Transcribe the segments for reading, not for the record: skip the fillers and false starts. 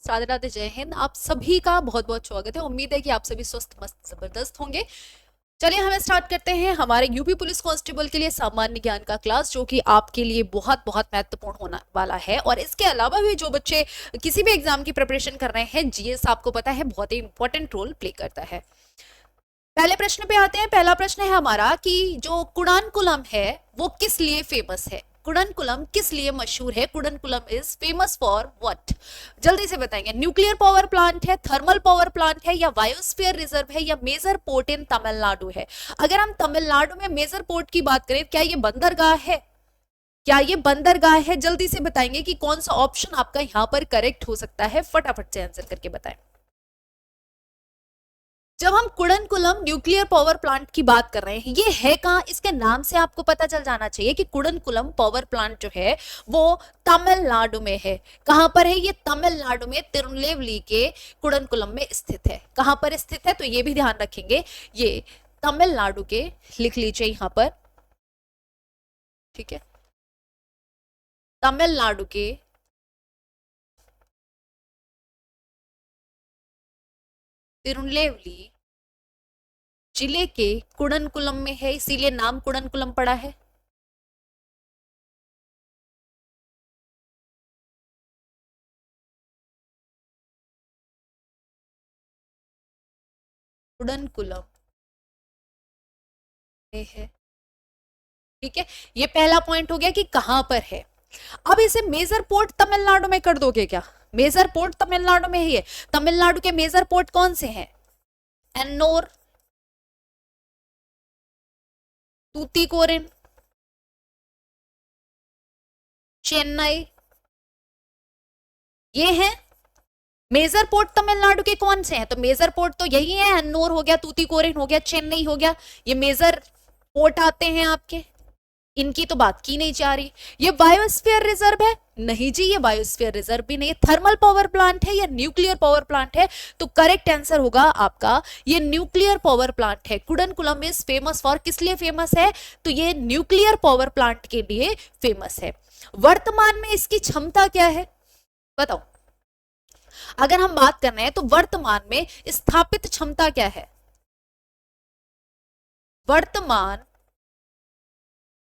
राधे राधे, जय हिंद। आप सभी का बहुत बहुत स्वागत है। उम्मीद है कि आप सभी स्वस्थ मस्त जबरदस्त होंगे। चलिए हमें स्टार्ट करते हैं हमारे यूपी पुलिस कांस्टेबल के लिए सामान्य ज्ञान का क्लास, जो कि आपके लिए बहुत बहुत महत्वपूर्ण होने वाला है। और इसके अलावा भी जो बच्चे किसी भी एग्जाम की प्रिपरेशन कर रहे हैं, जीएस आपको पता है बहुत ही इंपॉर्टेंट रोल प्ले करता है। पहले प्रश्न पे आते हैं। पहला प्रश्न है हमारा कि जो कुडानकुलम है वो किस लिए फेमस है। कुडानकुलम किस लिए मशहूर है? Kudankulam is famous for what? जल्दी से बताएंगे। न्यूक्लियर पावर प्लांट है, थर्मल पावर प्लांट है, या बायोस्फीयर रिजर्व है, या मेजर पोर्ट इन तमिलनाडु है। अगर हम तमिलनाडु में मेजर पोर्ट की बात करें, क्या ये बंदरगाह है? क्या ये बंदरगाह है? जल्दी से बताएंगे कि कौन सा ऑप्शन आपका यहां पर करेक्ट हो सकता है। फटाफट से आंसर करके बताएं। जब हम कुडनकुलम न्यूक्लियर पावर प्लांट की बात कर रहे हैं, ये है कहाँ? इसके नाम से आपको पता चल जाना चाहिए कि कुडनकुलम पावर प्लांट जो है वो तमिलनाडु में है। कहां पर है ये? तमिलनाडु में तिरुनेलवेली के कुडनकुलम में स्थित है। कहां पर स्थित है तो ये भी ध्यान रखेंगे, ये तमिलनाडु के, लिख लीजिए यहां पर, ठीक है, तमिलनाडु के तिरुनेलवेली जिले के कुडनकुलम में है, इसीलिए नाम कुडनकुलम पड़ा है। कुडनकुलम है, ठीक है। ये पहला पॉइंट हो गया कि कहां पर है। अब इसे मेजर पोर्ट तमिलनाडु में कर दोगे क्या? मेजर पोर्ट तमिलनाडु में ही है। तमिलनाडु के मेजर पोर्ट कौन से हैं? एन्नोर, तूतीकोरिन, चेन्नई, ये हैं मेजर पोर्ट तमिलनाडु के। कौन से हैं? तो मेजर पोर्ट तो यही है, एन्नोर हो गया, तूतीकोरिन हो गया, चेन्नई हो गया, ये मेजर पोर्ट आते हैं आपके। इनकी तो बात की नहीं जा रही। ये बायोस्फीयर रिजर्व है? नहीं जी, ये बायोस्फीयर रिजर्व भी नहीं है। थर्मल पावर प्लांट है या न्यूक्लियर पावर प्लांट है? तो करेक्ट आंसर होगा आपका ये न्यूक्लियर पावर प्लांट है। कुडनकुलम इज फेमस फॉर, किस लिए फेमस है? तो ये न्यूक्लियर पावर प्लांट के लिए फेमस है। वर्तमान में इसकी क्षमता क्या है बताओ? अगर हम बात कर रहे हैं तो वर्तमान में स्थापित क्षमता क्या है? वर्तमान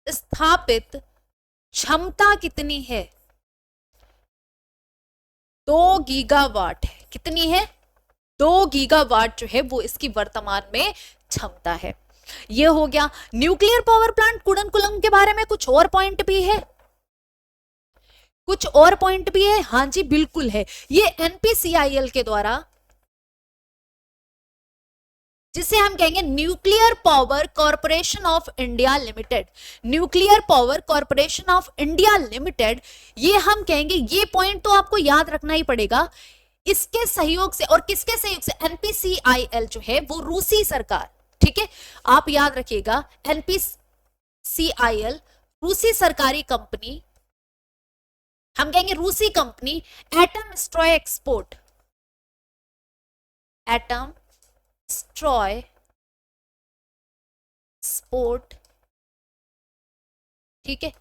स्थापित क्षमता कितनी है? 2 गीगावाट है। कितनी है? 2 गीगावाट जो है वो इसकी वर्तमान में क्षमता है। ये हो गया न्यूक्लियर पावर प्लांट कुडनकुलम के बारे में। कुछ और पॉइंट भी है? कुछ और पॉइंट भी है? हाँ जी बिल्कुल है। ये एनपीसीआईएल के द्वारा, जिसे हम कहेंगे nuclear power corporation of India limited, nuclear power corporation of India limited, ये हम कहेंगे। ये पॉइंट तो आपको याद रखना ही पड़ेगा। इसके सहयोग से, और किसके सहयोग से? एनपीसीआईएल जो है वो रूसी सरकार, ठीक है, आप याद रखिएगा, एनपीसीआईएल रूसी सरकारी कंपनी, हम कहेंगे रूसी company Atom Stroy export, Atom Stroy sport, ठीक है,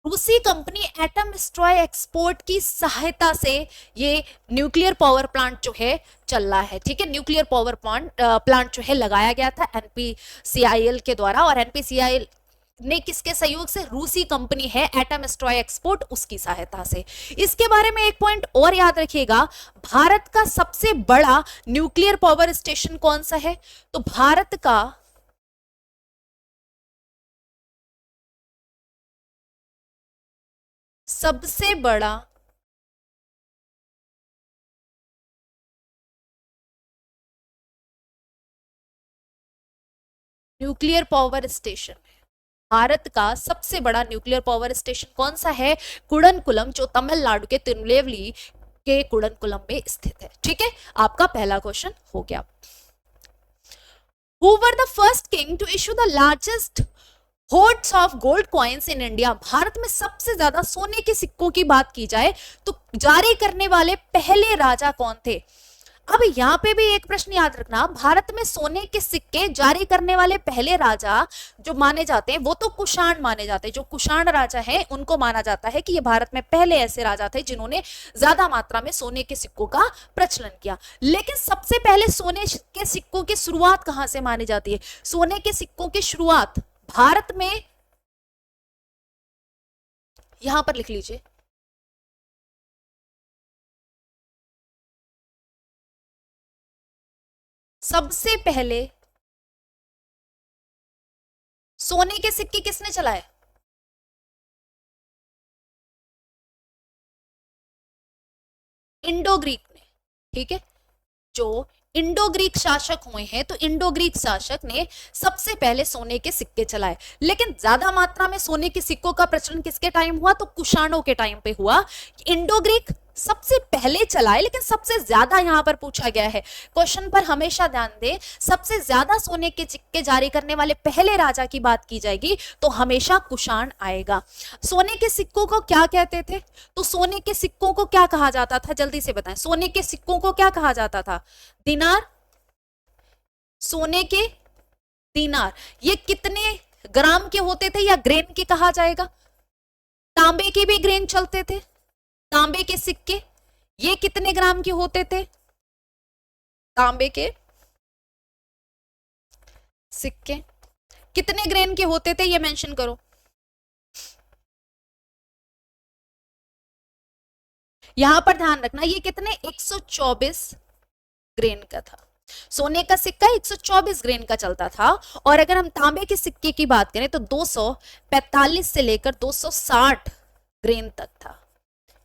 रूसी कंपनी एटम स्ट्रॉय एक्सपोर्ट की सहायता से ये न्यूक्लियर पावर प्लांट जो है चल रहा है, ठीक है। न्यूक्लियर पावर प्लांट जो है लगाया गया था एनपीसीआईएल के द्वारा, और एनपीसीआईएल ने किसके सहयोग से? रूसी कंपनी है एटम स्ट्रॉय एक्सपोर्ट, उसकी सहायता से। इसके बारे में एक पॉइंट और याद रखिएगा, भारत का सबसे बड़ा न्यूक्लियर पावर स्टेशन कौन सा है? तो भारत का सबसे बड़ा न्यूक्लियर पावर स्टेशन, भारत का सबसे बड़ा न्यूक्लियर पावर स्टेशन कौन सा है? कुडनकुलम, जो तमिलनाडु के तिरुनेलवेली के कुडनकुलम में स्थित है, ठीक है। आपका पहला क्वेश्चन हो गया। Who were the first king to issue the largest hoards of gold coins in India? Bharat में सबसे ज्यादा सोने के सिक्कों की बात की जाए तो जारी करने वाले पहले राजा कौन थे? अब यहाँ पे भी एक प्रश्न याद रखना, भारत में सोने के सिक्के जारी करने वाले पहले राजा जो माने जाते हैं वो तो कुषाण माने जाते हैं। जो कुषाण राजा हैं उनको माना जाता है कि ये भारत में पहले ऐसे राजा थे जिन्होंने ज्यादा मात्रा में सोने के सिक्कों का प्रचलन किया। लेकिन सबसे पहले सोने के सिक्कों की शुरुआत कहां से मानी जाती है? सोने के सिक्कों की शुरुआत भारत में, यहां पर लिख लीजिए, सबसे पहले सोने के सिक्के किसने चलाए? इंडो ग्रीक ने। ठीक है, जो इंडो ग्रीक शासक हुए हैं तो इंडो ग्रीक शासक ने सबसे पहले सोने के सिक्के चलाए। लेकिन ज्यादा मात्रा में सोने के सिक्कों का प्रचलन किसके टाइम हुआ? तो कुषाणों के टाइम पे हुआ। इंडो ग्रीक सबसे पहले चलाए, लेकिन सबसे ज्यादा यहां पर पूछा गया है, क्वेश्चन पर हमेशा ध्यान दें, सबसे ज्यादा सोने के सिक्के जारी करने वाले पहले राजा की बात की जाएगी तो हमेशा कुषाण आएगा। सोने के सिक्कों को क्या कहते थे? तो सोने के सिक्कों को क्या कहा जाता था, जल्दी से बताएं। सोने के सिक्कों को क्या कहा जाता था? दिनार, सोने के दिनार। ये कितने ग्राम के होते थे या ग्रेन के कहा जाएगा? तांबे के भी ग्रेन चलते थे, तांबे के सिक्के। ये कितने ग्राम के होते थे? तांबे के सिक्के कितने ग्रेन के होते थे ये मेंशन करो। यहां पर ध्यान रखना, ये कितने? 124 ग्रेन का था। सोने का सिक्का 124 ग्रेन का चलता था। और अगर हम तांबे के सिक्के की बात करें तो 245 से लेकर 260 ग्रेन तक था।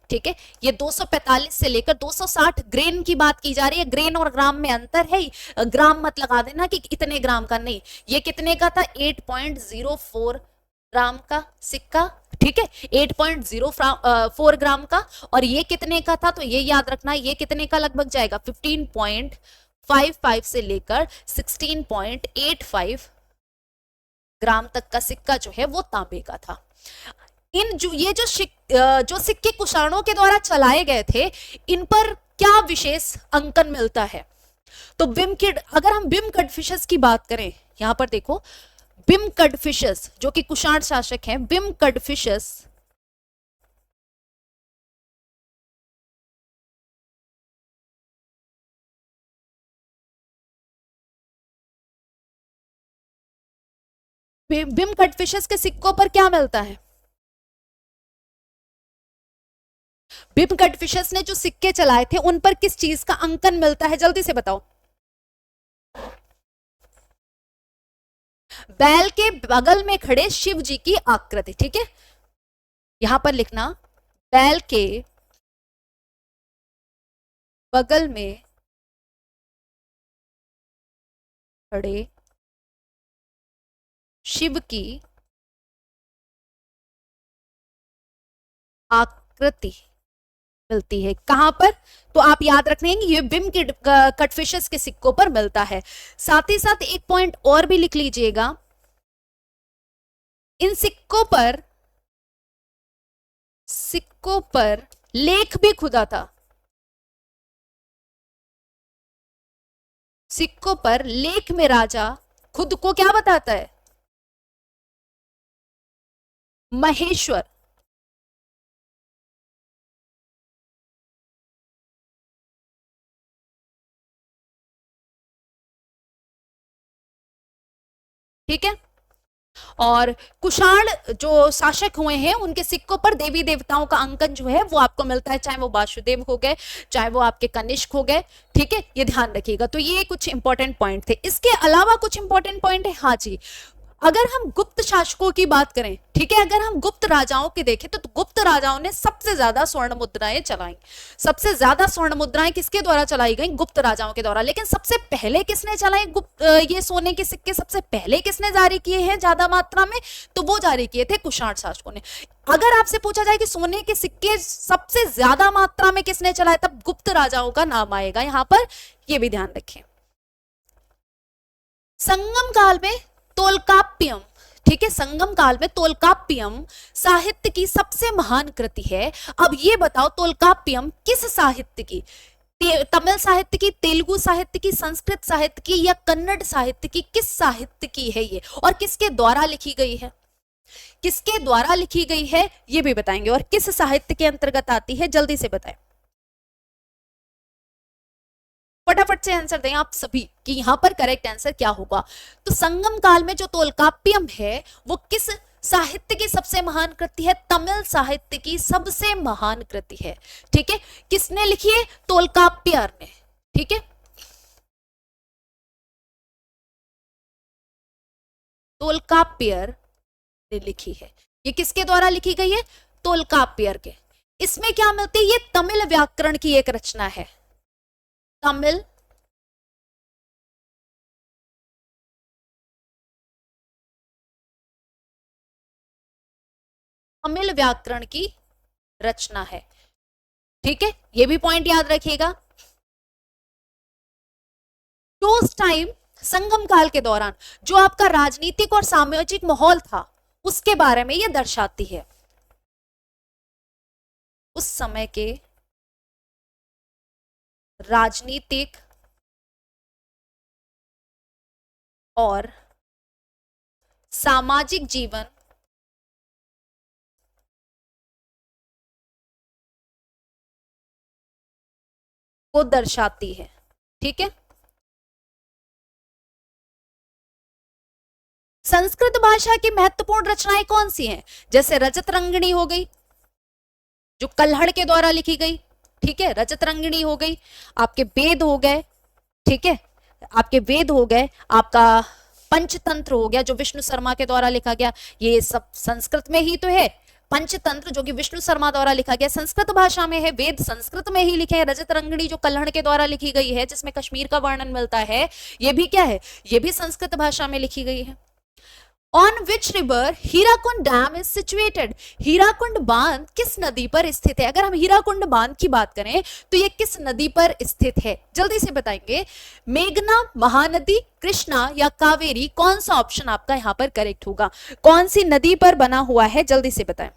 ठीक है, ये 245 से लेकर 260 ग्रेन की बात की जा रही है। ग्रेन और ग्राम में अंतर है, ग्राम मत लगा देना कि इतने ग्राम का, नहीं। ये कितने का था? 8.04 ग्राम का सिक्का। ठीक है, 8.04 ग्राम का। और ये कितने का था? तो ये याद रखना, ये कितने का लगभग जाएगा? 15.55 से लेकर 16.85 ग्राम तक का सिक्का जो है वो तांबे का था। ये जो सिक्के कुषाणों के द्वारा चलाए गए थे, इन पर क्या विशेष अंकन मिलता है? तो अगर हम बिम कडफिशस की बात करें, यहां पर देखो, बिम कडफिशस जो कि कुषाण शासक हैं, बिम कडफिशस बिम कडफिशस के सिक्कों पर क्या मिलता है? बिम कडफिशस ने जो सिक्के चलाए थे उन पर किस चीज का अंकन मिलता है? जल्दी से बताओ। बैल के बगल में खड़े शिव जी की आकृति। ठीक है, यहां पर लिखना, बैल के बगल में खड़े शिव की आकृति मिलती है। कहां पर? तो आप याद रखने ये बिम कटफिशेस के सिक्कों पर मिलता है। साथ ही साथ एक पॉइंट और भी लिख लीजिएगा, इन सिक्कों पर लेख भी खुदा था। सिक्कों पर लेख में राजा खुद को क्या बताता है? महेश्वर। ठीक है, और कुषाण जो शासक हुए हैं उनके सिक्कों पर देवी देवताओं का अंकन जो है वो आपको मिलता है, चाहे वो वासुदेव हो गए, चाहे वो आपके कनिष्क हो गए। ठीक है, ये ध्यान रखिएगा। तो ये कुछ इंपॉर्टेंट पॉइंट थे। इसके अलावा कुछ इंपॉर्टेंट पॉइंट है। हाँ जी, अगर हम गुप्त शासकों की बात करें, ठीक है, अगर हम गुप्त राजाओं की देखें तो गुप्त राजाओं ने सबसे ज्यादा स्वर्ण मुद्राएं चलाई। सबसे ज्यादा स्वर्ण मुद्राएं किसके द्वारा चलाई गई? गुप्त राजाओं के द्वारा। लेकिन सबसे पहले किसने चलाई ये सोने के सिक्के सबसे पहले किसने जारी किए हैं ज्यादा मात्रा में? तो वो जारी किए थे कुषाण शासकों ने। अगर आपसे पूछा जाए कि सोने के सिक्के सबसे ज्यादा मात्रा में किसने चलाए, तब गुप्त राजाओं का नाम आएगा यहां पर, ये भी ध्यान रखें। संगम काल में तोलकाप्पियम, ठीक है, संगम काल में तोलकाप्पियम साहित्य की सबसे महान कृति है। अब ये बताओ तोलकाप्पियम किस साहित्य की? तमिल साहित्य की, तेलुगु साहित्य की, संस्कृत साहित्य की या कन्नड़ साहित्य की, किस साहित्य की है ये, और किसके द्वारा लिखी गई है, किसके द्वारा लिखी गई है ये भी बताएंगे, और किस साहित्य के अंतर्गत आती है, जल्दी से बताएं, फटाफट से आंसर दें आप सभी कि यहां पर करेक्ट आंसर क्या होगा। तो संगम काल में जो तोलकाप्पियम है वो किस साहित्य की सबसे महान कृति है, तमिल साहित्य की सबसे महान कृति है, ठीक है। किसने लिखी है, तोलकाप्पियर ने, ठीक है, तोलकाप्पियर ने लिखी है। ये किसके द्वारा लिखी गई है, तोलकाप्पियर के। इसमें क्या मिलती है, ये तमिल व्याकरण की एक रचना है, तमिल तमिल व्याकरण की रचना है, ठीक है, ये भी पॉइंट याद रखिएगा। तो उस टाइम संगम काल के दौरान जो आपका राजनीतिक और सामाजिक माहौल था उसके बारे में यह दर्शाती है, उस समय के राजनीतिक और सामाजिक जीवन को दर्शाती है, ठीक है। संस्कृत भाषा की महत्वपूर्ण रचनाएं कौन सी हैं, जैसे रजत रंगिणी हो गई जो कल्हड़ के द्वारा लिखी गई, ठीक है, रजत रंगिणी हो गई, आपके वेद हो गए, ठीक है, आपके वेद हो गए, आपका पंचतंत्र हो गया जो विष्णु शर्मा के द्वारा लिखा गया, ये सब संस्कृत में ही तो है। पंचतंत्र जो कि विष्णु शर्मा द्वारा लिखा गया संस्कृत भाषा में है, वेद संस्कृत में ही लिखे हैं। रजत रंगिणी जो कल्हड़ के द्वारा लिखी गई है जिसमें कश्मीर का वर्णन मिलता है, ये भी क्या है, ये भी संस्कृत भाषा में लिखी गई है। On which river Hirakud dam is situated? Hirakud बांध किस नदी पर स्थित है? अगर हम हीराकुंड बांध की बात करें तो ये किस नदी पर स्थित है, जल्दी से बताएंगे। मेघना, महानदी, कृष्णा या कावेरी, कौन सा ऑप्शन आपका यहाँ पर करेक्ट होगा, कौन सी नदी पर बना हुआ है, जल्दी से बताएं।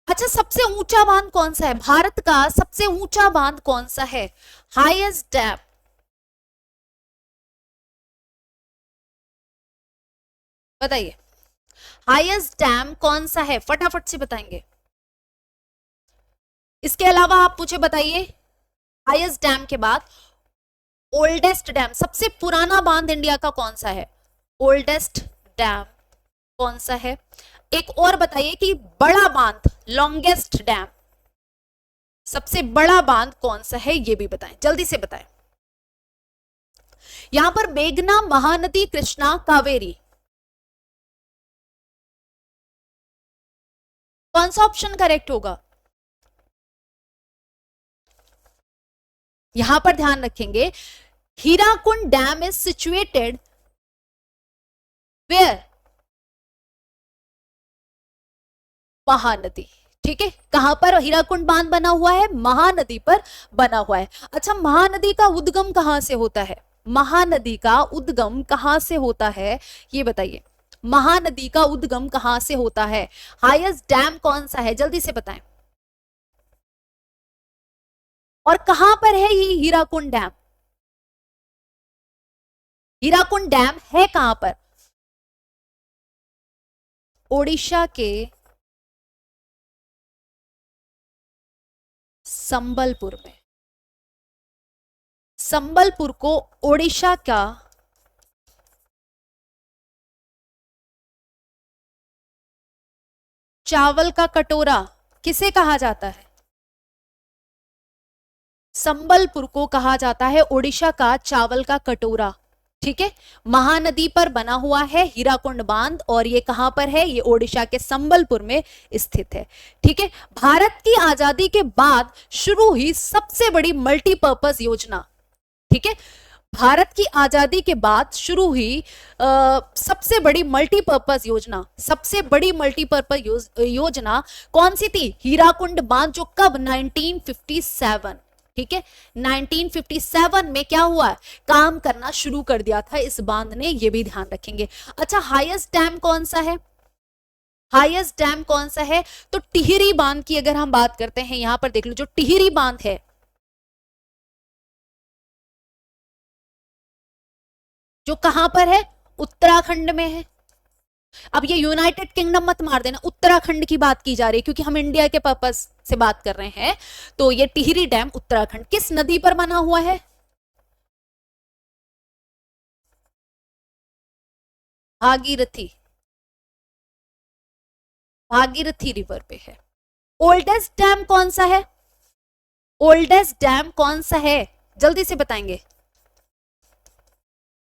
अच्छा, सबसे ऊंचा बांध कौन सा है, भारत का सबसे ऊंचा बांध कौन सा है, हाईएस्ट डैम, बताइए, हाईएस्ट डैम कौन सा है, फटाफट से बताएंगे। इसके अलावा आप मुझे बताइए, हाईएस्ट डैम के बाद ओल्डेस्ट डैम, सबसे पुराना बांध इंडिया का कौन सा है, ओल्डेस्ट डैम कौन सा है। एक और बताइए कि बड़ा बांध, लॉन्गेस्ट डैम, सबसे बड़ा बांध कौन सा है, ये भी बताएं, जल्दी से बताएं। यहां पर मेघना, महानदी, कृष्णा, कावेरी, कौन सा ऑप्शन करेक्ट होगा। यहां पर ध्यान रखेंगे, Hirakud dam is situated where, Mahanadi, ठीक है, कहां पर हीराकुंड बांध बना हुआ है, महानदी पर बना हुआ है। अच्छा, महानदी का उद्गम कहां से होता है, महानदी का उद्गम कहां से होता है ये बताइए, महानदी का उद्गम कहां से होता है, हाईएस्ट डैम कौन सा है, जल्दी से बताएं, और कहां पर है ये हीराकुंड डैम, हीराकुंड डैम है कहां पर, ओडिशा के संबलपुर में। संबलपुर को ओडिशा का चावल का कटोरा किसे कहा जाता है, संबलपुर को कहा जाता है ओडिशा का चावल का कटोरा, ठीक है। महानदी पर बना हुआ है हीराकुंड बांध, और ये कहां पर है, ये ओडिशा के संबलपुर में स्थित है, ठीक है। भारत की आजादी के बाद शुरू हुई सबसे बड़ी मल्टीपर्पज योजना, ठीक है, भारत की आजादी के बाद शुरू हुई सबसे बड़ी मल्टीपर्पज योजना, सबसे बड़ी मल्टीपर्पज योजना कौन सी थी, हीराकुंड बांध, जो कब 1957, ठीक है, 1957 में क्या हुआ, काम करना शुरू कर दिया था इस बांध ने, ये भी ध्यान रखेंगे। अच्छा, हाईएस्ट डैम कौन सा है, हाईएस्ट डैम कौन सा है, तो टिहरी बांध की अगर हम बात करते हैं, यहां पर देख लो जो टिहरी बांध है जो कहां पर है, उत्तराखंड में है। अब ये यूनाइटेड किंगडम मत मार देना, उत्तराखंड की बात की जा रही है क्योंकि हम इंडिया के पर्पस से बात कर रहे हैं। तो ये टिहरी डैम उत्तराखंड किस नदी पर बना हुआ है, भागीरथी, भागीरथी रिवर पे है। ओल्डेस्ट डैम कौन सा है, ओल्डेस्ट डैम कौन सा है, जल्दी से बताएंगे।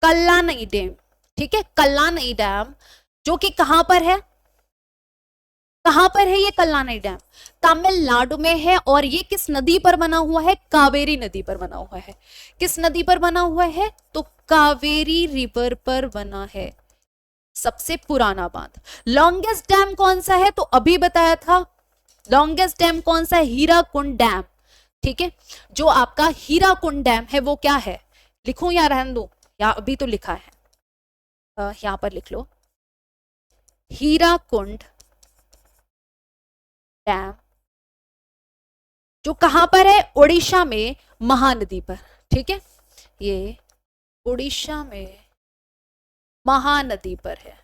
कल्लानई डैम, ठीक है, कल्लानई डैम, जो कि कहां पर है, कहां पर है ये कल्लानई डैम, तमिलनाडु में है। और ये किस नदी पर बना हुआ है, कावेरी नदी पर बना हुआ है। किस नदी पर बना हुआ है, तो कावेरी रिवर पर बना है, सबसे पुराना बांध। लॉन्गेस्ट डैम कौन सा है, तो अभी बताया था, लॉन्गेस्ट डैम कौन सा है, हीराकुंड डैम, ठीक है। जो आपका हीराकुंड डैम है वो क्या है, लिखूं या रहने दो, या अभी तो लिखा है, यहां पर लिख लो, हीराकुंड डैम, जो कहां पर है, उड़ीसा में, महानदी पर, ठीक है, ये उड़ीसा में महानदी पर है,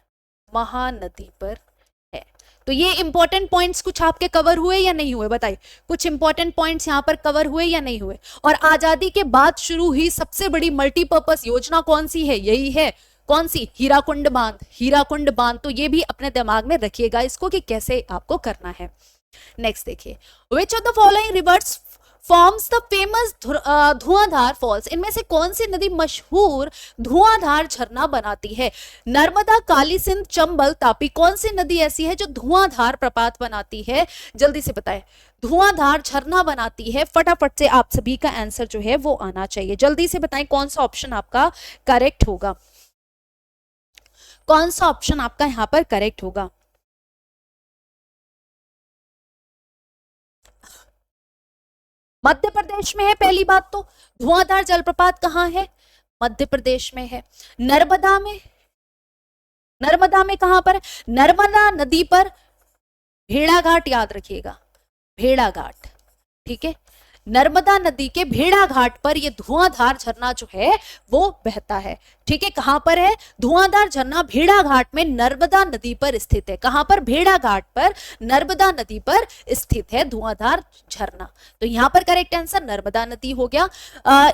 महानदी पर है। तो ये इंपॉर्टेंट पॉइंट्स कुछ आपके कवर हुए या नहीं हुए, बताइए, कुछ इंपॉर्टेंट पॉइंट्स यहाँ पर कवर हुए या नहीं हुए। और आजादी के बाद शुरू हुई सबसे बड़ी मल्टीपर्पज योजना कौन सी है, यही है, कौन सी, हीराकुंड बांध, हीराकुंड बांध। तो ये भी अपने दिमाग में रखिएगा इसको कि कैसे आपको करना है। नेक्स्ट देखिए, विच of the following rivers forms the famous Dhuandhar false, इनमें से कौन सी नदी मशहूर धुआंधार झरना बनाती है, नर्मदा, काली सिंध, चंबल, तापी, कौन सी नदी ऐसी है जो धुआंधार प्रपात बनाती है, जल्दी से बताएं, धुआंधार झरना बनाती है। फटाफट से आप सभी का आंसर जो है वो आना चाहिए, जल्दी से बताएं कौन सा ऑप्शन आपका करेक्ट होगा, कौन सा ऑप्शन आपका यहां पर करेक्ट होगा। मध्य प्रदेश में है, पहली बात तो धुआंधार जलप्रपात कहां है, मध्य प्रदेश में है। नर्मदा में, नर्मदा में कहां पर है, नर्मदा नदी पर भेड़ाघाट, याद रखिएगा, भेड़ाघाट, ठीक है, नर्मदा नदी के भेड़ाघाट पर यह धुआंधार झरना जो है वो बहता है, ठीक है। कहां पर है, धुआंधार झरना भेड़ाघाट में नर्मदा नदी पर स्थित है, कहां पर, भेड़ाघाट पर नर्मदा नदी पर स्थित है धुआंधार झरना। तो यहां पर करेक्ट आंसर नर्मदा नदी हो गया।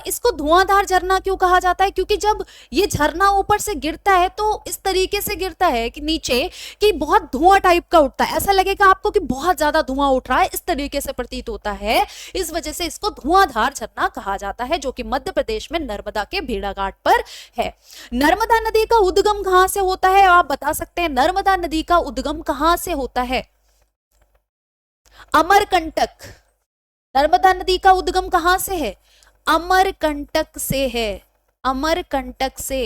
इसको धुआंधार झरना क्यों कहा जाता है, क्योंकि जब ये झरना ऊपर से गिरता है तो इस तरीके से गिरता है कि नीचे कि बहुत धुआं टाइप का उठता है, ऐसा लगेगा आपको कि बहुत ज्यादा धुआं उठ रहा है, इस तरीके से प्रतीत होता है, इस वजह से इसको धुआंधार झरना कहा जाता है, जो कि मध्य प्रदेश में नर्मदा के भेड़ाघाट पर है। नर्मदा नदी का उद्गम कहां से होता है, आप बता सकते हैं, नर्मदा नदी का उद्गम कहां से होता है, अमरकंटक, नर्मदा नदी का उद्गम कहां से है, अमरकंटक से है, अमरकंटक से,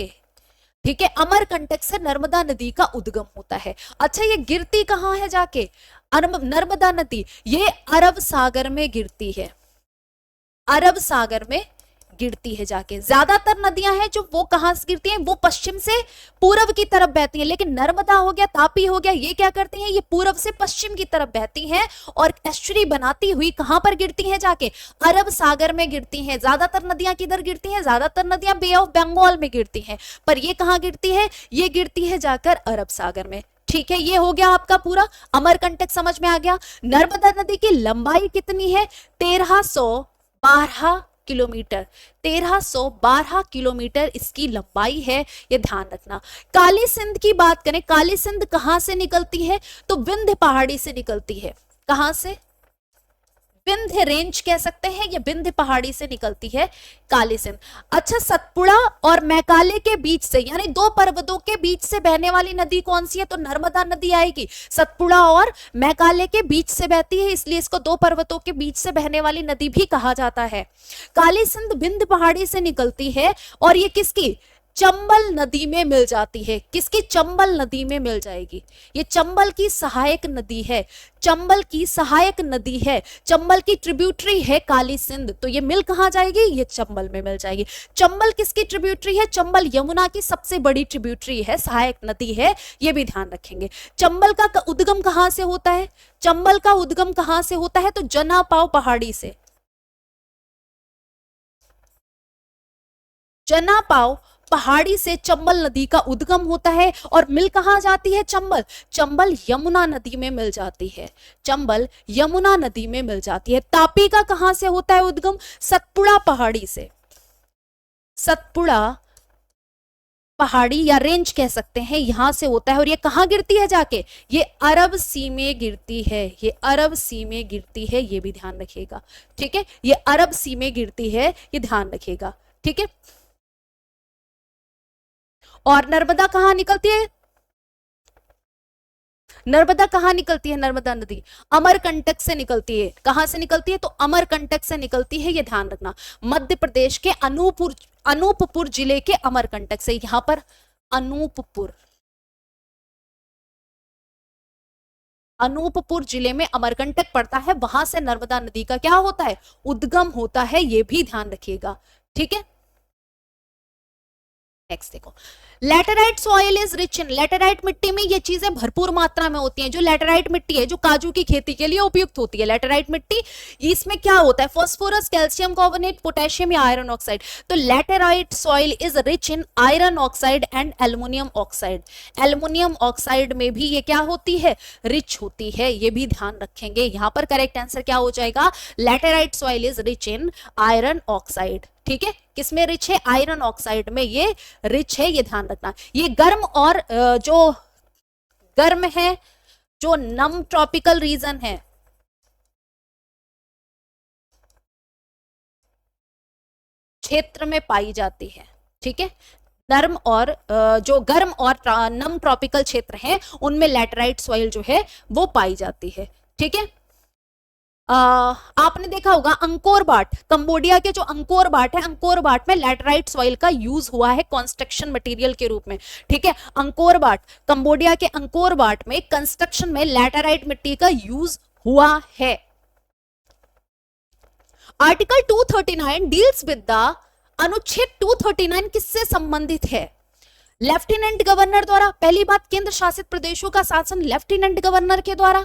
ठीक है, अमरकंटक से नर्मदा नदी का उद्गम होता है। अच्छा, ये गिरती कहां है जाके, नर्मदा नदी ये अरब सागर में गिरती है, अरब सागर में गिरती है जाके। ज्यादातर नदियां हैं जो वो कहां से गिरती हैं, वो पश्चिम से पूर्व की तरफ बहती हैं, लेकिन नर्मदा हो गया, तापी हो गया, ये क्या करती हैं, ये पूर्व से पश्चिम की तरफ बहती हैं और एस्चुरी बनाती हुई कहां पर गिरती हैं जाके, अरब सागर में गिरती हैं। ज्यादातर नदियां किधर गिरती हैं, ज्यादातर नदियां बे ऑफ बंगाल में गिरती हैं, पर ये कहां गिरती है, ये गिरती है जाकर अरब सागर में, ठीक है। ये हो गया आपका पूरा अमरकंटक, समझ में आ गया। नर्मदा नदी की लंबाई कितनी है, 1312 किलोमीटर, 1312 किलोमीटर इसकी लंबाई है, ये ध्यान रखना। काली सिंध की बात करें, काली सिंध कहां से निकलती है, तो विंध्य पहाड़ी से निकलती है, कहां से, विंध्य रेंज कह सकते हैं, ये विंध्य पहाड़ी से निकलती है काली सिंध। अच्छा, सतपुड़ा और मैकाले के बीच से, यानी दो पर्वतों के बीच से बहने वाली नदी कौन सी है, तो नर्मदा नदी आएगी। सतपुड़ा और मैकाले के बीच से बहती है, इसलिए इसको दो पर्वतों के बीच से बहने वाली नदी भी कहा जाता है। काली सिंध विंध्य पहाड़ी से निकलती है और ये किसकी, चंबल नदी में मिल जाती है, किसकी, चंबल नदी में मिल जाएगी। ये चंबल की सहायक नदी है, चंबल की सहायक नदी है, चंबल की ट्रिब्यूटरी है काली सिंध, तो ये मिल कहां जाएगी, ये चंबल में मिल जाएगी। चंबल किसकी ट्रिब्यूटरी है, चंबल यमुना की सबसे बड़ी ट्रिब्यूटरी है, सहायक नदी है, ये भी ध्यान रखेंगे। चंबल का उद्गम कहां से होता है, चंबल का उद्गम कहां से होता है, तो जनापाव पहाड़ी से, जनापाव पहाड़ी से चंबल नदी का उद्गम होता है और मिल कहां जाती है चंबल? चंबल यमुना नदी में मिल जाती है, चंबल यमुना नदी में मिल जाती है। तापी का कहां से होता है उद्गम? सतपुड़ा पहाड़ी से, सतपुड़ा पहाड़ी या रेंज कह सकते हैं, यहां से होता है। और ये कहां गिरती है जाके? ये अरब सी में गिरती है, ये अरब सी में गिरती है, ये भी ध्यान रखिएगा, ठीक है। ये अरब सी में गिरती है, ये ध्यान रखिएगा, ठीक है। और नर्मदा कहां निकलती है? नर्मदा कहां निकलती है? नर्मदा नदी अमरकंटक से निकलती है। कहां से निकलती है? तो अमरकंटक से निकलती है, ये ध्यान रखना। मध्य प्रदेश के अनूपपुर जिले के अमरकंटक से, यहां पर अनूपपुर, अनूपपुर जिले में अमरकंटक पड़ता है, वहां से नर्मदा नदी का क्या होता है? उद्गम होता है, ये भी ध्यान रखिएगा, ठीक है। नेक्स्ट देखो, laterite soil is rich in, laterite मिट्टी में ये चीजें भरपूर मात्रा में होती हैं। जो लैटेराइट मिट्टी है, जो काजू की खेती के लिए उपयुक्त होती है, लैटेराइट मिट्टी, इसमें क्या होता है? फास्फोरस, कैल्शियम कार्बोनेट, पोटेशियम या आयरन ऑक्साइड। तो laterite soil is rich in iron oxide and aluminium oxide. Aluminium oxide में भी ये क्या होती है? रिच होती है, ये भी ध्यान रखेंगे। यहां पर करेक्ट आंसर क्या हो जाएगा? Laterite soil is rich in iron oxide, ठीक है। किसमें रिच है? आयरन ऑक्साइड में ये रिच है, ये ध्यान रखना। ये गर्म और जो गर्म है, जो नम ट्रॉपिकल रीजन है, क्षेत्र में पाई जाती है, ठीक है। नर्म और जो गर्म और नम ट्रॉपिकल क्षेत्र हैं, उनमें लैटेराइट सॉइल जो है वो पाई जाती है, ठीक है। आपने देखा होगा अंकोर वाट, कंबोडिया के जो अंकोर वाट है, अंकोर वाट में लैटेराइट सॉइल का यूज हुआ है कंस्ट्रक्शन मटेरियल के रूप में, ठीक है। अंकोर वाट, कंबोडिया के अंकोर वाट में कंस्ट्रक्शन में लैटेराइट मिट्टी का यूज हुआ है। आर्टिकल 239 डील्स विद द, अनुच्छेद 239 किससे संबंधित है? लेफ्टिनेंट गवर्नर द्वारा। पहली बात, केंद्र शासित प्रदेशों का शासन लेफ्टिनेंट गवर्नर के द्वारा,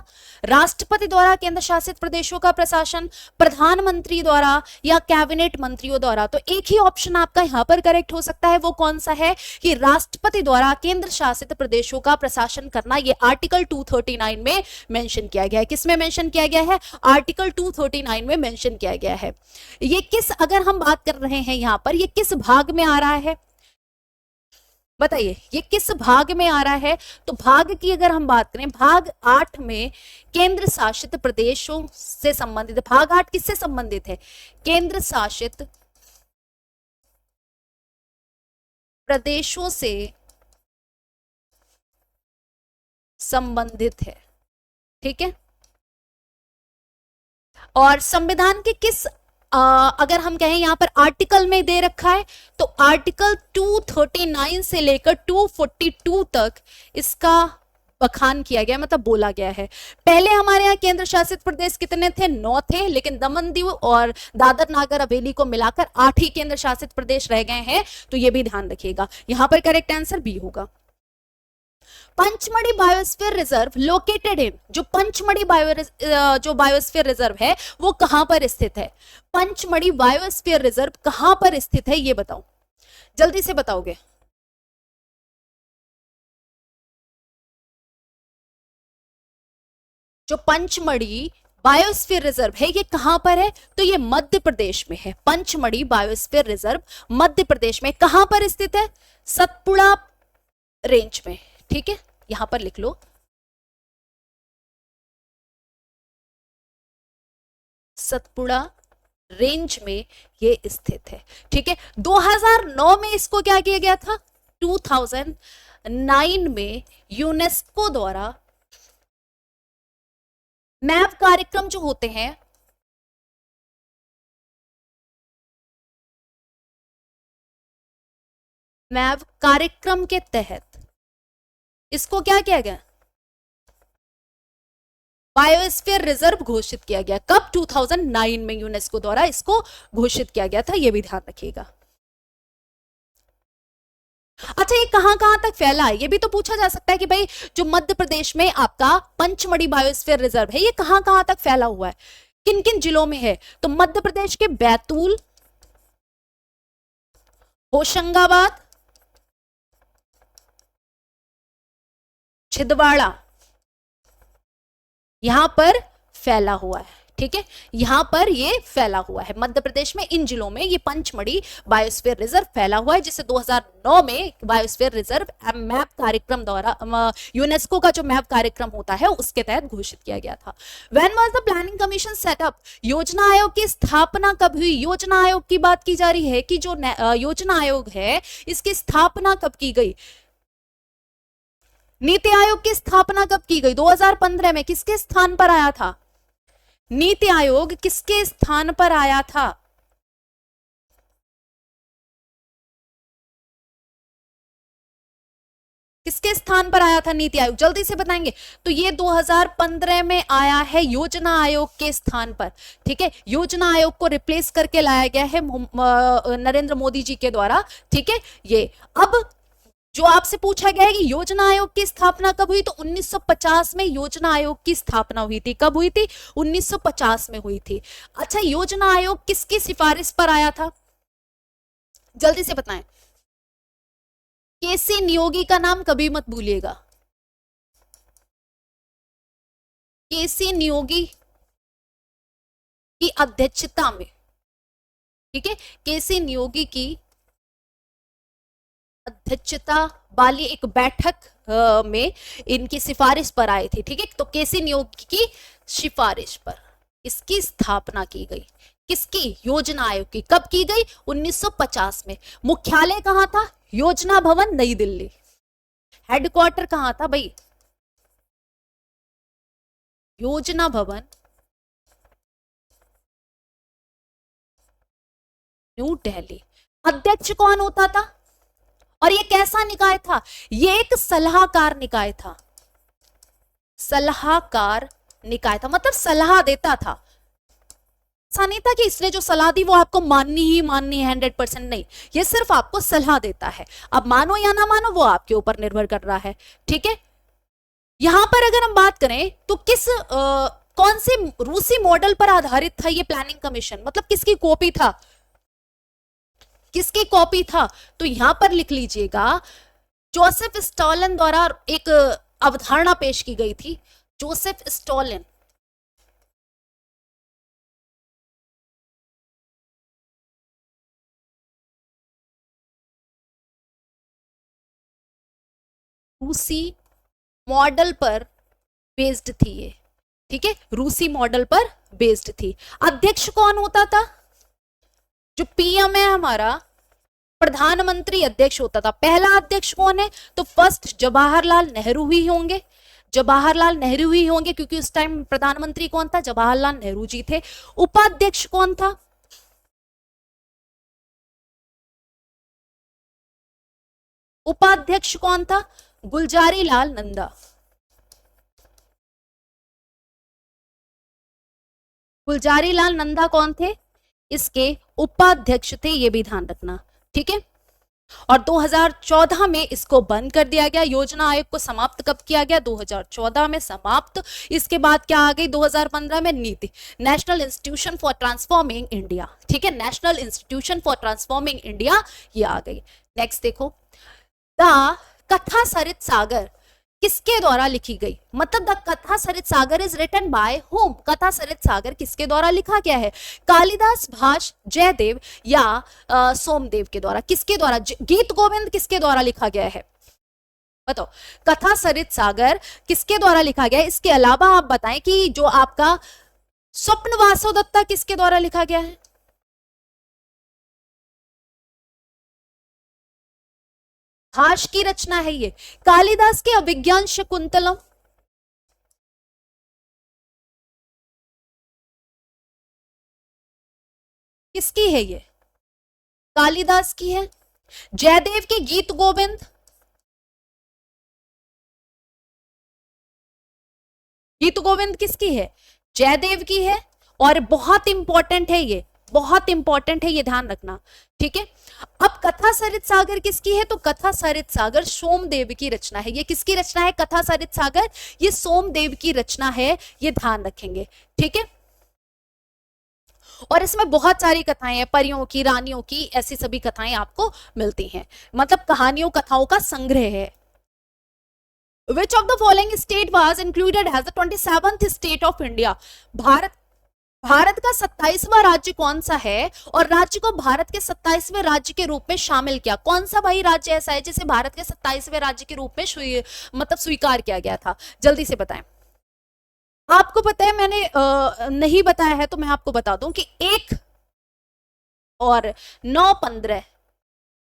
राष्ट्रपति द्वारा केंद्र शासित प्रदेशों का प्रशासन, प्रधानमंत्री द्वारा या कैबिनेट मंत्रियों द्वारा। तो एक ही ऑप्शन आपका यहां पर करेक्ट हो सकता है, वो कौन सा है? कि राष्ट्रपति द्वारा केंद्र शासित प्रदेशों का प्रशासन करना, ये आर्टिकल 239 में मेंशन किया गया है। किसमें मेंशन किया गया है? आर्टिकल 239 में मेंशन किया गया है। ये किस, अगर हम बात कर रहे हैं यहां पर, ये किस भाग में आ रहा है बताइए? ये किस भाग में आ रहा है? तो भाग की अगर हम बात करें, भाग 8 में केंद्र शासित प्रदेशों से संबंधित। भाग 8 किससे संबंधित है? केंद्र शासित प्रदेशों से संबंधित है, ठीक है। और संविधान के किस अगर हम कहें यहां पर आर्टिकल में दे रखा है, तो आर्टिकल 239 से लेकर 242 तक इसका बखान किया गया, मतलब बोला गया है। पहले हमारे यहाँ केंद्र शासित प्रदेश कितने थे? 9 थे, लेकिन दमन दीव और दादर नागर हवेली को मिलाकर 8 ही केंद्र शासित प्रदेश रह गए हैं। तो ये भी ध्यान रखिएगा, यहां पर करेक्ट आंसर बी होगा। Pachmarhi biosphere reserve located in, जो पंचमढ़ी जो बायोस्फीयर रिजर्व है वो कहां पर स्थित है? पंचमढ़ी बायोस्फीयर रिजर्व कहां पर स्थित है, ये बताओ, जल्दी से बताओगे। जो पंचमढ़ी बायोस्फीयर रिजर्व है ये कहां पर है? तो ये मध्य प्रदेश में है। पंचमढ़ी बायोस्फीयर रिजर्व मध्य प्रदेश में कहां पर स्थित है? सतपुड़ा रेंज में, ठीक है, यहां पर लिख लो, सतपुड़ा रेंज में ये स्थित है, ठीक है। 2009 में इसको क्या किया गया था? 2009 में यूनेस्को द्वारा मैप कार्यक्रम जो होते हैं, मैप कार्यक्रम के तहत इसको क्या किया गया? बायोस्फीयर रिजर्व घोषित किया गया। कब? 2009 में यूनेस्को द्वारा इसको घोषित किया गया था, यह भी ध्यान रखिएगा। अच्छा, ये कहां कहां तक फैला है? ये भी तो पूछा जा सकता है कि भाई जो मध्य प्रदेश में आपका पंचमढ़ी बायोस्फीयर रिजर्व है ये कहां कहां तक फैला हुआ है, किन किन जिलों में है? तो मध्य प्रदेश के बैतूल, होशंगाबाद, छिंदवाड़ा यहां पर फैला हुआ है, ठीक है, यहां पर ये फैला हुआ है मध्य प्रदेश में, इन जिलों में ये पंचमढ़ी बायोस्फीयर रिजर्व फैला हुआ है, जिसे 2009 में बायोस्फीयर रिजर्व मैप कार्यक्रम द्वारा यूनेस्को का जो मैप कार्यक्रम होता है उसके तहत घोषित किया गया था। When was the planning commission setup, योजना आयोग की स्थापना कब हुई? योजना आयोग की बात की जा रही है कि जो योजना आयोग है इसकी स्थापना कब की गई? नीति आयोग की स्थापना कब की गई? 2015 में। किसके स्थान पर आया था? नीति आयोग किसके स्थान पर आया था? किसके स्थान पर आया था नीति आयोग? जल्दी से बताएंगे। तो ये 2015 में आया है योजना आयोग के स्थान पर, ठीक है। योजना आयोग को रिप्लेस करके लाया गया है नरेंद्र मोदी जी के द्वारा, ठीक है। ये अब जो आपसे पूछा गया है कि योजना आयोग की स्थापना कब हुई, तो 1950 में योजना आयोग की स्थापना हुई थी। कब हुई थी? 1950 में हुई थी। अच्छा, योजना आयोग किसकी सिफारिश पर आया था? जल्दी से बताएं। केसी नियोगी का नाम कभी मत भूलिएगा। केसी नियोगी की अध्यक्षता में, ठीक है, केसी नियोगी की अध्यक्षता वाली एक बैठक में इनकी सिफारिश पर आए थे, ठीक है। तो केसी नियोगी की सिफारिश पर इसकी स्थापना की गई। किसकी? योजना आयोग की। कब की गई? 1950 में। मुख्यालय कहां था? योजना भवन, नई दिल्ली। हेडक्वार्टर कहां था भाई? योजना भवन, न्यू दिल्ली। अध्यक्ष कौन होता था? और ये कैसा निकाय था? ये एक सलाहकार निकाय था। सलाहकार निकाय था, मतलब सलाह देता था। ऐसा नहीं था कि इसने जो सलाह दी वो आपको माननी ही माननी है 100%, नहीं, ये सिर्फ आपको सलाह देता है। अब मानो या ना मानो वो आपके ऊपर निर्भर कर रहा है, ठीक है। यहां पर अगर हम बात करें तो कौन से रूसी मॉडल पर आधारित था ये प्लानिंग कमीशन, मतलब किसकी कॉपी था? किसकी कॉपी था? तो यहां पर लिख लीजिएगा, जोसेफ स्टॉलिन द्वारा एक अवधारणा पेश की गई थी। जोसेफ स्टॉलिन, रूसी मॉडल पर बेस्ड थी ये, ठीक है, रूसी मॉडल पर बेस्ड थी। अध्यक्ष कौन होता था? जो पीएम है हमारा, प्रधानमंत्री अध्यक्ष होता था। पहला अध्यक्ष कौन है? तो फर्स्ट जवाहरलाल नेहरू ही होंगे। जवाहरलाल नेहरू ही होंगे, क्योंकि उस टाइम प्रधानमंत्री कौन था? जवाहरलाल नेहरू जी थे। उपाध्यक्ष कौन था? उपाध्यक्ष कौन था? गुलजारी लाल नंदा। गुलजारी लाल नंदा कौन थे? इसके उपाध्यक्ष थे, ये भी ध्यान रखना, ठीक है। और 2014 में इसको बंद कर दिया गया। योजना आयोग को समाप्त कब किया गया? 2014 में समाप्त। इसके बाद क्या आ गई? 2015 में नीति, national institution for transforming India, ठीक है, national institution for transforming India, ये आ गई। नेक्स्ट देखो, द कथा सरित सागर किसके द्वारा लिखी गई? मतलब द कथा सरित सागर इज रिटन बाय होम? कथा सरित सागर किसके द्वारा लिखा गया है? कालिदास, भाष, जयदेव या सोमदेव के द्वारा? किसके द्वारा? गीत गोविंद किसके द्वारा लिखा गया है? बताओ, कथा सरित सागर किसके द्वारा लिखा गया है? इसके अलावा आप बताएं कि जो आपका स्वप्न वासोदत्ता किसके द्वारा लिखा गया है? भाष की रचना है ये। कालिदास के अभिज्ञान शकुंतलम किसकी है? ये कालिदास की है। जयदेव के गीत गोविंद, गीत गोविंद किसकी है? जयदेव की है। और बहुत इंपॉर्टेंट है ये, बहुत इंपॉर्टेंट है, ये ध्यान रखना, ठीक है। अब कथा सरित सागर किसकी है? तो कथा सरित सागर सोमदेव की रचना है। ये किसकी रचना है? कथा सरित सागर, ये सोमदेव की रचना है, ये ध्यान रखेंगे, ठीक है। और इसमें बहुत सारी कथाएं हैं, परियों की, रानियों की, ऐसी सभी कथाएं आपको मिलती हैं, मतलब कहानियों, कथाओं का संग्रह है। Which of the following state was included as the 27th state of India? Bharat का 27वां राज्य कौन सा है और राज्य को भारत के 27वें राज्य के रूप में शामिल किया? कौन सा भाई राज्य ऐसा है जिसे भारत के 27वें राज्य के रूप में मतलब स्वीकार किया गया था? जल्दी से बताएं। आपको पता है, मैंने नहीं बताया है तो मैं आपको बता दूं कि 1 और 9-15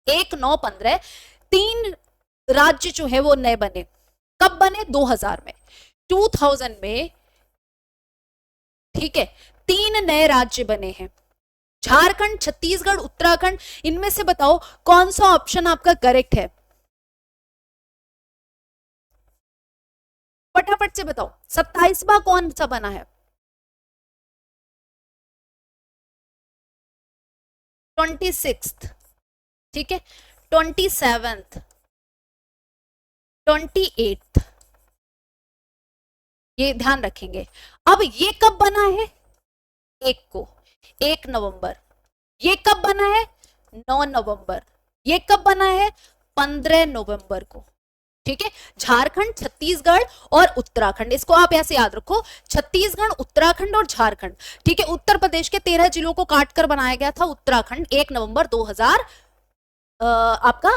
1-9-15 3 राज्य जो है वो नए बने। कब बने? 2000 में, 2000 में, ठीक है। 3 नए राज्य बने हैं, झारखंड, छत्तीसगढ़, उत्तराखंड। इनमें से बताओ कौन सा ऑप्शन आपका करेक्ट है? फटाफट से बताओ, 27वां कौन सा बना है? 26, ठीक है, 27, 28, ये ध्यान रखेंगे। अब ये कब बना है? 1 नवंबर। ये कब बना है? 9 नवंबर। ये कब बना है? 15 नवंबर को, ठीक है। झारखंड, छत्तीसगढ़ और उत्तराखंड, इसको आप ऐसे याद रखो, छत्तीसगढ़, उत्तराखंड और झारखंड, ठीक है। उत्तर प्रदेश के 13 जिलों को काटकर बनाया गया था उत्तराखंड 1 नवंबर 2000 आपका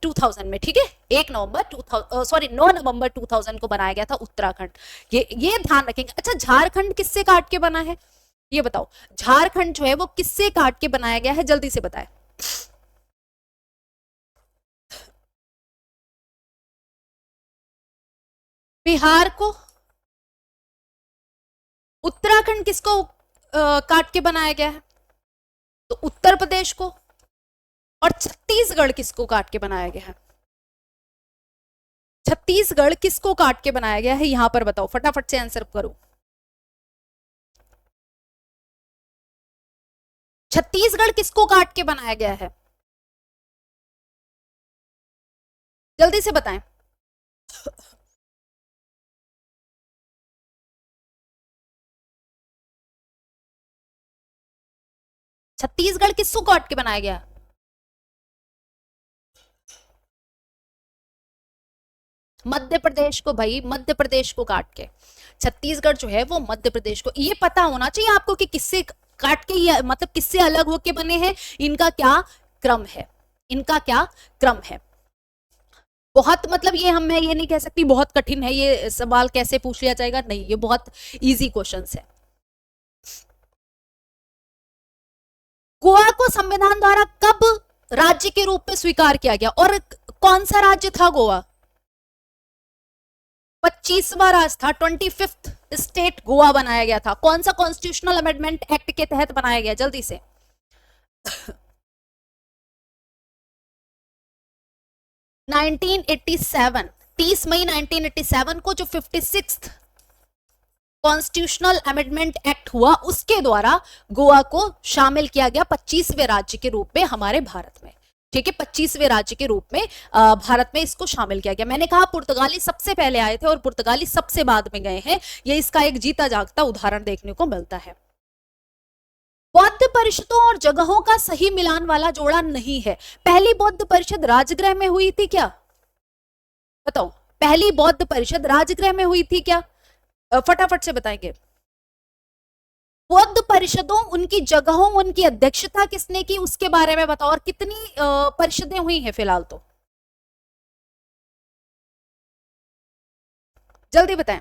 2000 में, ठीक है। 1 नवंबर 2000 सॉरी 9 नवंबर 2000 को बनाया गया था उत्तराखंड। ये ध्यान रखेंगे। अच्छा, झारखंड किससे काट के बना है? ये बताओ, झारखंड जो है वो किससे काट के बनाया गया है? जल्दी से बताएं। बिहार को। उत्तराखंड किसको काट के बनाया गया है? तो उत्तर प्रदेश को। और छत्तीसगढ़ किसको काट के बनाया गया है? छत्तीसगढ़ किसको काट के बनाया गया है? यहां पर बताओ, फटाफट से आंसर करो। छत्तीसगढ़ किसको काट के बनाया गया है? जल्दी से बताएं। छत्तीसगढ़ किसको काट के बनाया गया? मध्य प्रदेश को भाई, मध्य प्रदेश को काट के। छत्तीसगढ़ जो है वो मध्य प्रदेश को। ये पता होना चाहिए आपको कि किससे काट के, ये मतलब किससे अलग होके बने हैं, इनका क्या क्रम है, इनका क्या क्रम है। बहुत मतलब ये मैं ये नहीं कह सकती बहुत कठिन है ये सवाल, कैसे पूछ लिया जाएगा, नहीं, ये बहुत इजी क्वेश्चंस है। गोवा को संविधान द्वारा कब राज्य के रूप में स्वीकार किया गया और कौन सा राज्य था गोवा? 25वां राज्य था, 25th स्टेट गोवा बनाया गया था। कौन सा कॉन्स्टिट्यूशनल अमेंडमेंट एक्ट के तहत बनाया गया? जल्दी से। 1987, 30 मई 1987 को जो 56th कॉन्स्टिट्यूशनल अमेंडमेंट एक्ट हुआ, उसके द्वारा गोवा को शामिल किया गया 25वें राज्य के रूप में हमारे भारत में, ठीक है। 25वें राज्य के रूप में भारत में इसको शामिल किया गया। मैंने कहा पुर्तगाली सबसे पहले आए थे और पुर्तगाली सबसे बाद में गए हैं, ये इसका एक जीता जागता उदाहरण देखने को मिलता है। बौद्ध परिषदों और जगहों का सही मिलान वाला जोड़ा नहीं है। पहली बौद्ध परिषद राजगृह में हुई थी क्या? बताओ, पहली बौद्ध परिषद राजगृह में हुई थी क्या? फटाफट से बताएंगे। बौद्ध परिषदों, उनकी जगहों, उनकी अध्यक्षता किसने की, उसके बारे में बताओ। और कितनी परिषदें हुई हैं फिलहाल? तो जल्दी बताएं।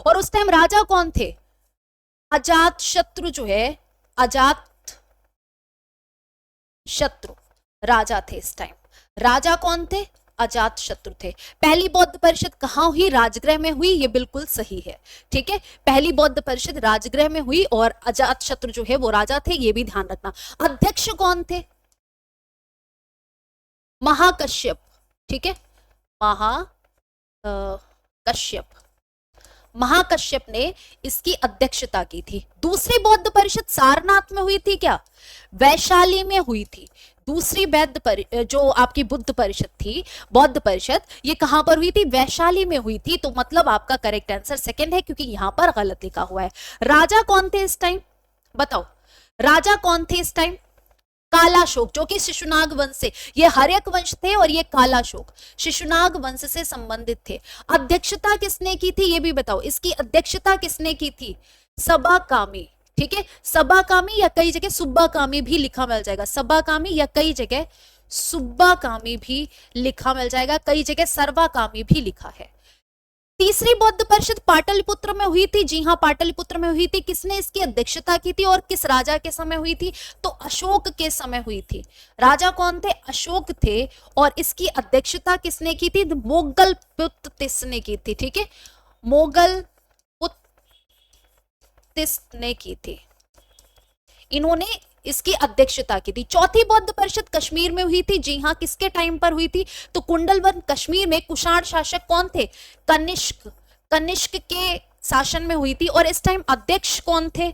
और उस टाइम राजा कौन थे? अजात शत्रु जो है, अजात शत्रु राजा थे इस टाइम। राजा कौन थे? अजात शत्रु थे। पहली बौद्ध परिषद कहां हुई? राजगृह में हुई, ये बिल्कुल सही है, ठीक है। पहली बौद्ध परिषद राजगृह में हुई और अजात शत्रु जो है वो राजा थे, ये भी ध्यान रखना। अध्यक्ष कौन थे? महाकश्यप, ठीक है, महाकश्यप। महाकश्यप ने इसकी अध्यक्षता की थी। दूसरी बौद्ध परिषद सारनाथ में हुई थी क्या? वैशाली में हुई थी। दूसरी जो आपकी बुद्ध परिषद थी, बौद्ध परिषद, ये कहां पर हुई थी? वैशाली में हुई थी। तो मतलब आपका करेक्ट आंसर सेकंड है, क्योंकि यहां पर गलत लिखा हुआ है। राजा कौन थे इस टाइम? बताओ, राजा कौन थे इस टाइम? कालाशोक, जो कि शिशुनाग वंश से, ये हर्यक वंश थे और ये कालाशोक शिशुनाग वंश से संबंधित थे। अध्यक्षता किसने की थी ये भी बताओ, इसकी अध्यक्षता किसने की थी? सबाकामी, ठीक है, सबाकामी या कई जगह सुब्बाकामी भी लिखा मिल जाएगा, सबाकामी या कई जगह सुब्बाकामी भी लिखा मिल जाएगा, कई जगह सर्वाकामी भी लिखा है। तीसरी बौद्ध परिषद पाटलिपुत्र में हुई थी, जी हाँ पाटलिपुत्र में हुई थी। किसने इसकी अध्यक्षता की थी और किस राजा के समय हुई थी? तो अशोक के समय हुई थी। राजा कौन थे? अशोक थे। और इसकी अध्यक्षता किसने की थी? मोगल पुत्तिस ने की थी, ठीक है, मोगल पुत्तिस ने की थी, इन्होंने इसकी अध्यक्षता की थी। चौथी बौद्ध परिषद कश्मीर में हुई थी, जी हाँ, किसके टाइम पर हुई थी? तो कुंडलवन कश्मीर में कुषाण शासक कौन थे? कनिष्क, कनिष्क के शासन में हुई थी। और इस टाइम अध्यक्ष कौन थे?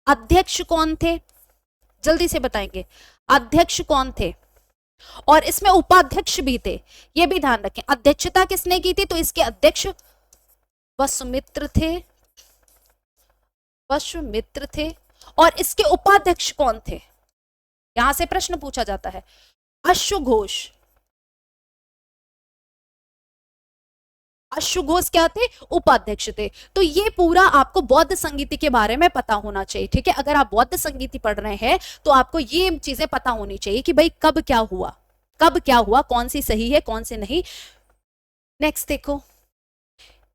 अध्यक्ष कौन थे? जल्दी से बताएंगे, अध्यक्ष कौन थे? और इसमें उपाध्यक्ष भी थे, ये भी ध्यान रखें। अध्यक्षता किसने की थी? तो इसके अध्यक्ष वसुमित्र थे, वसुमित्र थे। और इसके उपाध्यक्ष कौन थे? यहां से प्रश्न पूछा जाता है। अश्वघोष, अश्वघोष क्या थे? उपाध्यक्ष थे। तो ये पूरा आपको बौद्ध संगीति के बारे में पता होना चाहिए, ठीक है। अगर आप बौद्ध संगीति पढ़ रहे हैं तो आपको ये चीजें पता होनी चाहिए कि भाई कब क्या हुआ, कब क्या हुआ, कौन सी सही है कौन सी नहीं। नेक्स्ट देखो,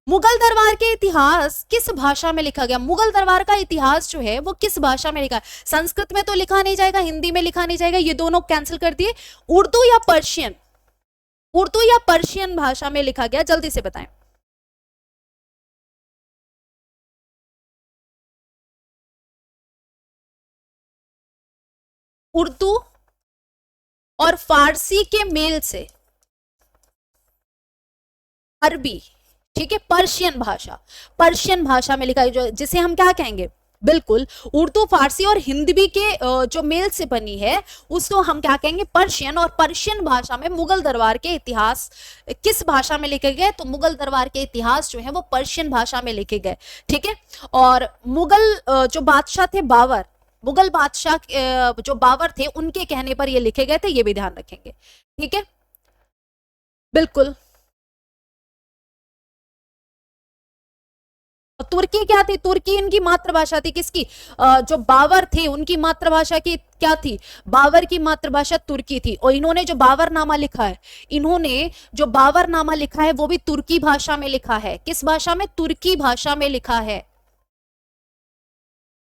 मुगल दरबार के इतिहास किस भाषा में लिखा गया? मुगल दरबार का इतिहास जो है वो किस भाषा में लिखा है? संस्कृत में तो लिखा नहीं जाएगा, हिंदी में लिखा नहीं जाएगा, ये दोनों कैंसिल कर दिए। उर्दू या पर्शियन, उर्दू या पर्शियन भाषा में लिखा गया, जल्दी से बताएं। उर्दू और फारसी के मेल से अरबी, ठीक है, पर्शियन भाषा, पर्शियन भाषा में लिखा है, जो जिसे हम क्या कहेंगे? बिल्कुल, उर्दू फारसी और हिंदी के जो मेल से बनी है उसको हम क्या कहेंगे? पर्शियन। और पर्शियन भाषा में मुगल दरबार के इतिहास किस भाषा में लिखे गए? तो मुगल दरबार के इतिहास जो है वो पर्शियन भाषा में लिखे गए, ठीक है। और मुगल जो बादशाह थे बाबर, मुगल बादशाह जो बाबर थे उनके कहने पर ये लिखे गए थे, ये भी ध्यान रखेंगे, ठीक है, बिल्कुल। तुर्की क्या थी? तुर्की इनकी मातृभाषा थी, किसकी? जो बाबर थे उनकी मातृभाषा की क्या थी? बाबर की मातृभाषा तुर्की थी। और इन्होंने जो बाबरनामा लिखा है, इन्होंने जो बाबरनामा लिखा है वो भी तुर्की भाषा में लिखा है। किस भाषा में? तुर्की भाषा में लिखा है।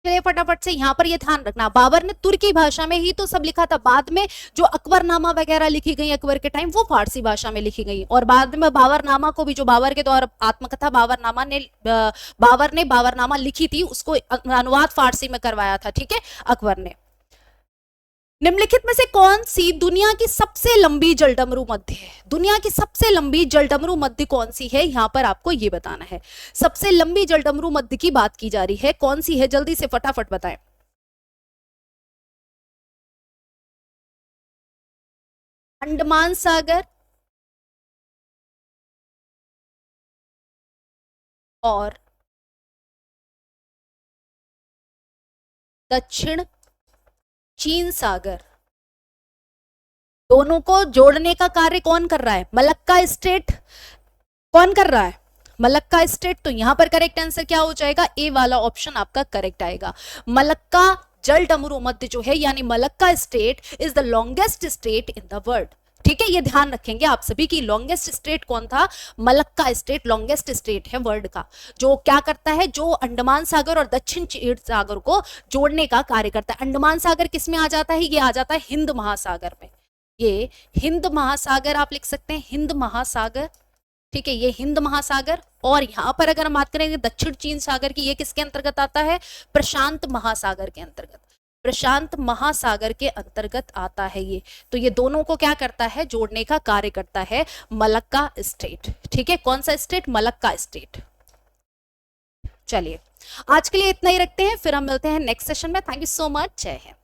चलिए फटाफट से यहाँ पर ये ध्यान रखना, बाबर ने तुर्की भाषा में ही तो सब लिखा था। बाद में जो अकबरनामा वगैरह लिखी गई अकबर के टाइम, वो फारसी भाषा में लिखी गई। और बाद में बाबरनामा को भी, जो बाबर के द्वारा आत्मकथा बाबरनामा ने बाबर ने बाबरनामा लिखी थी, उसको अनुवाद फारसी में करवाया था, ठीक है, अकबर ने। निम्नलिखित में से कौन सी दुनिया की सबसे लंबी जलडमरू मध्य है? दुनिया की सबसे लंबी जलडमरू मध्य कौन सी है? यहां पर आपको ये बताना है। सबसे लंबी जलडमरू मध्य की बात की जा रही है, कौन सी है? जल्दी से फटाफट बताएं। अंडमान सागर और दक्षिण चीन सागर, दोनों को जोड़ने का कार्य कौन कर रहा है? Malacca state. कौन कर रहा है? Malacca state. तो यहां पर करेक्ट आंसर क्या हो जाएगा? ए वाला ऑप्शन आपका करेक्ट आएगा। मलक्का जलडमरू मध्य जो है, यानी Malacca state is the longest state in the world, ठीक है। ये ध्यान रखेंगे आप सभी की, लॉन्गेस्ट स्टेट कौन था? मलक्का स्टेट लॉन्गेस्ट स्टेट है वर्ल्ड का, जो क्या करता है? जो अंडमान सागर और दक्षिण चीन सागर को जोड़ने का कार्य करता है। अंडमान सागर किस में आ जाता है? ये आ जाता है हिंद महासागर में। ये हिंद महासागर आप लिख सकते हैं, हिंद महासागर, ठीक है, ये हिंद महासागर। और यहां पर अगर हम बात करेंगे दक्षिण चीन सागर की, ये किसके अंतर्गत आता है? प्रशांत महासागर के अंतर्गत, प्रशांत महासागर के अंतर्गत आता है ये। तो ये दोनों को क्या करता है? जोड़ने का कार्य करता है मलक्का स्टेट, ठीक है। कौन सा स्टेट? Malacca state. चलिए आज के लिए इतना ही रखते हैं, फिर हम मिलते हैं नेक्स्ट सेशन में। थैंक यू सो मच, जय हिंद।